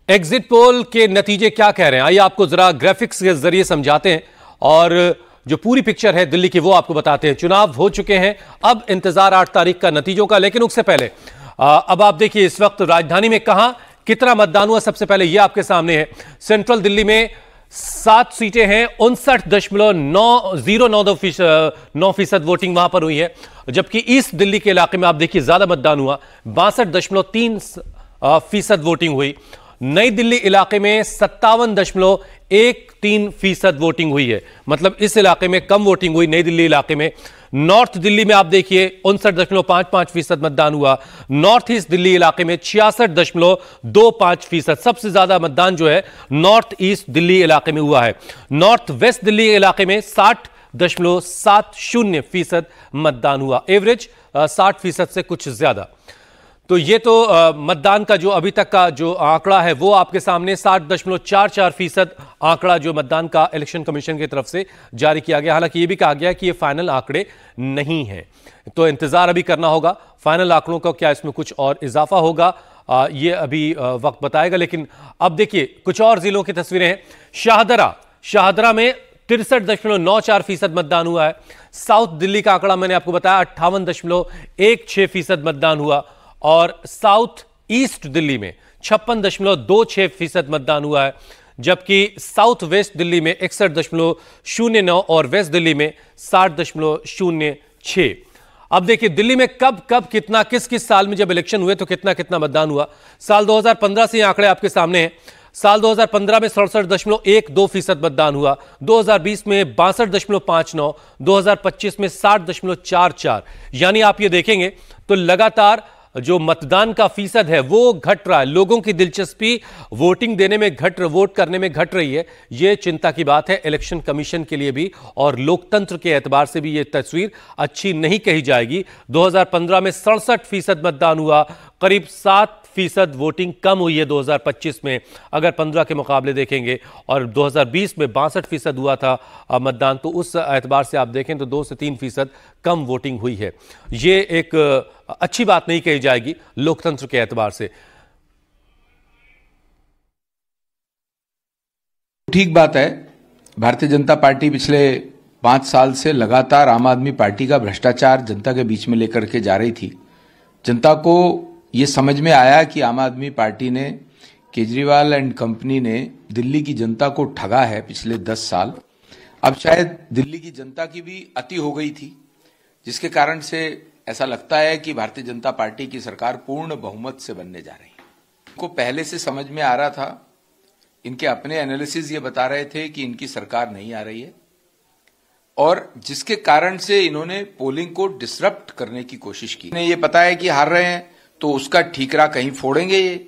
Exit poll के नतीजे क्या कह रहे हैं, आइए आपको जरा ग्राफिक्स के जरिए समझाते हैं और जो पूरी पिक्चर है दिल्ली की वो आपको बताते हैं। चुनाव हो चुके हैं, अब इंतजार 8 तारीख का नतीजों का, लेकिन उससे पहले अब आप देखिए इस वक्त राजधानी में कहां कितना मतदान हुआ। सबसे पहले यह आपके सामने है, सेंट्रल दिल्ली में 7 सीटें हैं, 59.909% वोटिंग वहां पर हुई है, जबकि ईस्ट दिल्ली के इलाके में आप देखिए ज्यादा मतदान हुआ, 62.3% वोटिंग हुई। नई दिल्ली इलाके में 57.13% वोटिंग हुई है, मतलब इस इलाके में कम वोटिंग हुई नई दिल्ली इलाके में। नॉर्थ दिल्ली में आप देखिए 59.55% मतदान हुआ। नॉर्थ ईस्ट दिल्ली इलाके में 66.25%, सबसे ज्यादा मतदान जो है नॉर्थ ईस्ट दिल्ली इलाके में हुआ है। नॉर्थ वेस्ट दिल्ली इलाके में 60.70% मतदान हुआ, एवरेज 60% से कुछ ज्यादा। तो ये तो मतदान का जो अभी तक का जो आंकड़ा है वो आपके सामने 60.44% आंकड़ा जो मतदान का इलेक्शन कमीशन की तरफ से जारी किया गया। हालांकि ये भी कहा गया कि ये फाइनल आंकड़े नहीं हैं, तो इंतजार अभी करना होगा फाइनल आंकड़ों का, क्या इसमें कुछ और इजाफा होगा ये अभी वक्त बताएगा। लेकिन अब देखिए कुछ और जिलों की तस्वीरें हैं। शाहदरा में 63.94% मतदान हुआ है। साउथ दिल्ली का आंकड़ा मैंने आपको बताया 58.16% मतदान हुआ, और साउथ ईस्ट दिल्ली में 56.26% मतदान हुआ है, जबकि साउथ वेस्ट दिल्ली में 61.09 और वेस्ट दिल्ली में 60.06। अब देखिए दिल्ली में कब कितना किस साल में जब इलेक्शन हुए तो कितना मतदान हुआ। साल 2015 से ये आंकड़े आपके सामने हैं। साल 2015 में 67.12% मतदान हुआ, 2020 में 62.59, 2025 में 60.44। यानी आप ये देखेंगे तो लगातार जो मतदान का फीसद है वो घट रहा है, लोगों की दिलचस्पी वोटिंग देने में वोट करने में घट रही है। यह चिंता की बात है इलेक्शन कमीशन के लिए भी, और लोकतंत्र के एतबार से भी यह तस्वीर अच्छी नहीं कही जाएगी। 2015 में 67% मतदान हुआ, करीब 7% वोटिंग कम हुई है 2025 में अगर 15 के मुकाबले देखेंगे, और 2020 में 62% हुआ था मतदान, तो उस एतबार से आप देखें तो 2 से 3% कम वोटिंग हुई है। ये एक अच्छी बात नहीं कही जाएगी लोकतंत्र के एतबार से। ठीक बात है, भारतीय जनता पार्टी पिछले 5 साल से लगातार आम आदमी पार्टी का भ्रष्टाचार जनता के बीच में लेकर के जा रही थी। जनता को ये समझ में आया कि आम आदमी पार्टी ने, केजरीवाल एंड कंपनी ने दिल्ली की जनता को ठगा है पिछले 10 साल। अब शायद दिल्ली की जनता की भी अति हो गई थी, जिसके कारण से ऐसा लगता है कि भारतीय जनता पार्टी की सरकार पूर्ण बहुमत से बनने जा रही है। इनको पहले से समझ में आ रहा था, इनके अपने एनालिसिस ये बता रहे थे कि इनकी सरकार नहीं आ रही है, और जिसके कारण से इन्होंने पोलिंग को डिसरप्ट करने की कोशिश की। इन्हें ये पता है कि हार रहे हैं तो उसका ठीकरा कहीं फोड़ेंगे ये,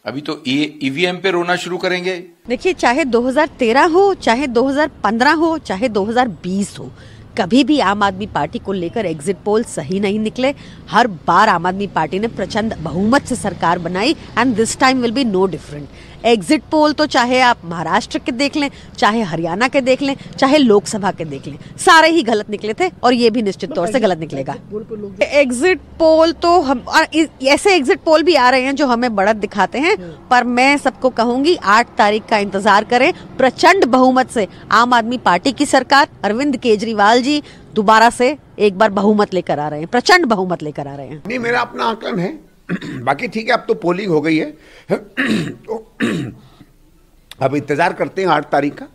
अभी तो ईवीएम पे रोना शुरू करेंगे। देखिए, चाहे 2013 हो, चाहे 2015 हो, चाहे 2020 हो, कभी भी आम आदमी पार्टी को लेकर एग्जिट पोल सही नहीं निकले। हर बार आम आदमी पार्टी ने प्रचंड बहुमत से सरकार बनाई, and this time will be no different. Exit poll तो चाहे आप महाराष्ट्र के देख लें, चाहे हरियाणा के देख लें, चाहे लोकसभा के देख लें, सारे ही गलत निकले थे, और ये भी निश्चित तौर से गलत निकलेगा। एग्जिट पोल तो हम, ऐसे एग्जिट पोल भी आ रहे हैं जो हमें बढ़त दिखाते हैं, पर मैं सबको कहूंगी 8 तारीख का इंतजार करें। प्रचंड बहुमत से आम आदमी पार्टी की सरकार, अरविंद केजरीवाल जी दोबारा से एक बार बहुमत लेकर आ रहे हैं, प्रचंड बहुमत लेकर आ रहे हैं। नहीं, मेरा अपना आकलन है। बाकी ठीक है, अब तो पोलिंग हो गई है तो अब इंतजार करते हैं 8 तारीख का।